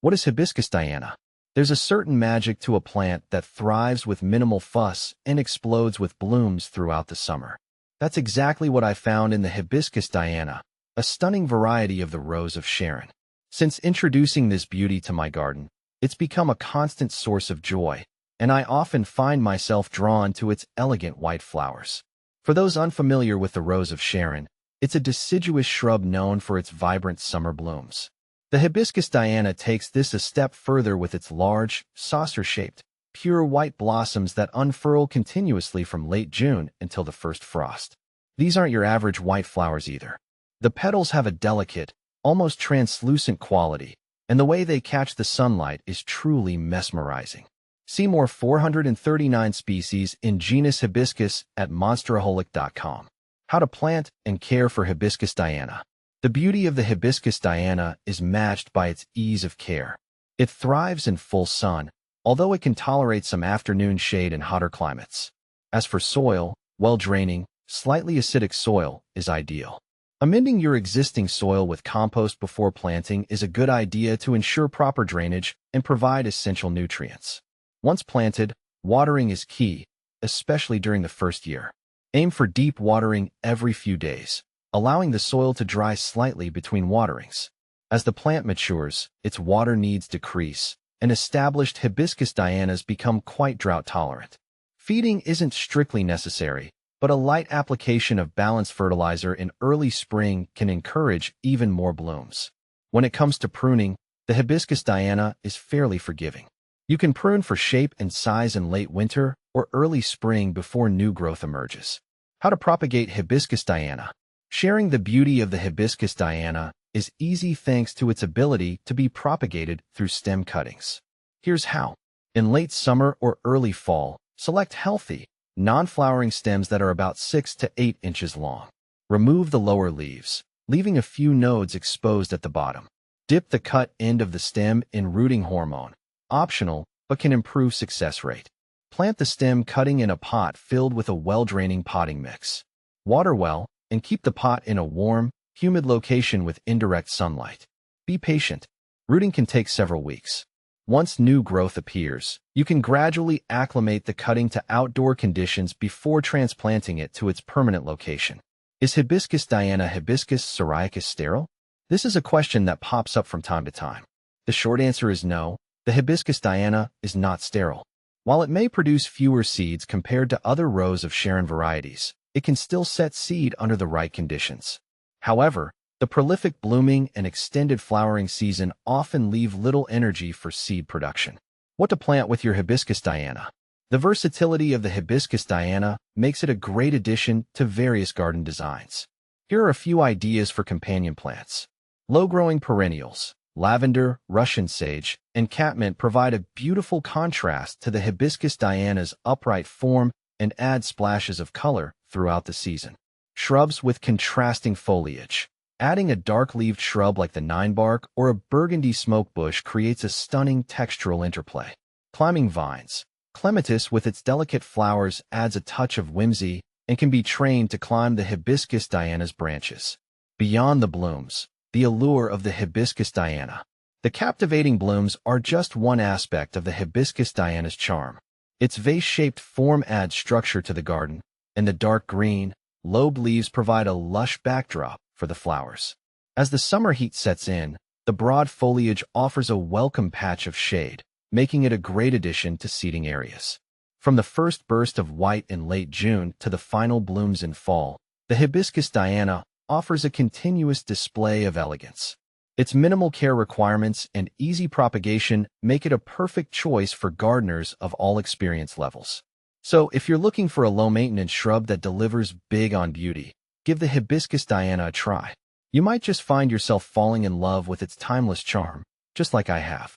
What is Hibiscus Diana? There's a certain magic to a plant that thrives with minimal fuss and explodes with blooms throughout the summer. That's exactly what I found in the Hibiscus Diana, a stunning variety of the Rose of Sharon. Since introducing this beauty to my garden, it's become a constant source of joy, and I often find myself drawn to its elegant white flowers. For those unfamiliar with the Rose of Sharon, it's a deciduous shrub known for its vibrant summer blooms. The Hibiscus Diana takes this a step further with its large, saucer-shaped, pure white blossoms that unfurl continuously from late June until the first frost. These aren't your average white flowers either. The petals have a delicate, almost translucent quality, and the way they catch the sunlight is truly mesmerizing. See more 439 species in genus Hibiscus at monsteraholic.com. How to plant and care for Hibiscus Diana. The beauty of the Hibiscus Diana is matched by its ease of care. It thrives in full sun, although it can tolerate some afternoon shade in hotter climates. As for soil, well-draining, slightly acidic soil is ideal. Amending your existing soil with compost before planting is a good idea to ensure proper drainage and provide essential nutrients. Once planted, watering is key, especially during the first year. Aim for deep watering every few days, allowing the soil to dry slightly between waterings. As the plant matures, its water needs decrease, and established Hibiscus Dianas become quite drought-tolerant. Feeding isn't strictly necessary, but a light application of balanced fertilizer in early spring can encourage even more blooms. When it comes to pruning, the Hibiscus Diana is fairly forgiving. You can prune for shape and size in late winter or early spring before new growth emerges. How to propagate Hibiscus Diana. Sharing the beauty of the Hibiscus Diana is easy thanks to its ability to be propagated through stem cuttings. Here's how. In late summer or early fall, select healthy, non-flowering stems that are about 6 to 8 inches long. Remove the lower leaves, leaving a few nodes exposed at the bottom. Dip the cut end of the stem in rooting hormone, optional but can improve success rate. Plant the stem cutting in a pot filled with a well-draining potting mix. Water well, and keep the pot in a warm, humid location with indirect sunlight. Be patient. Rooting can take several weeks. Once new growth appears, you can gradually acclimate the cutting to outdoor conditions before transplanting it to its permanent location. Is Hibiscus Diana Hibiscus syriacus sterile? This is a question that pops up from time to time. The short answer is no, the Hibiscus Diana is not sterile. While it may produce fewer seeds compared to other Rose of Sharon varieties, it can still set seed under the right conditions. However, the prolific blooming and extended flowering season often leave little energy for seed production. What to plant with your Hibiscus Diana? The versatility of the Hibiscus Diana makes it a great addition to various garden designs. Here are a few ideas for companion plants. Low-growing perennials. Lavender, Russian sage, and catmint provide a beautiful contrast to the Hibiscus Diana's upright form and add splashes of color throughout the season. Shrubs with contrasting foliage. Adding a dark-leaved shrub like the ninebark or a burgundy smoke bush creates a stunning textural interplay. Climbing vines. Clematis with its delicate flowers adds a touch of whimsy and can be trained to climb the Hibiscus Diana's branches. Beyond the blooms, the allure of the Hibiscus Diana. The captivating blooms are just one aspect of the Hibiscus Diana's charm. Its vase-shaped form adds structure to the garden, and the dark green, lobed leaves provide a lush backdrop for the flowers. As the summer heat sets in, the broad foliage offers a welcome patch of shade, making it a great addition to seating areas. From the first burst of white in late June to the final blooms in fall, the Hibiscus Diana offers a continuous display of elegance. Its minimal care requirements and easy propagation make it a perfect choice for gardeners of all experience levels. So, if you're looking for a low-maintenance shrub that delivers big on beauty, give the Hibiscus Diana a try. You might just find yourself falling in love with its timeless charm, just like I have.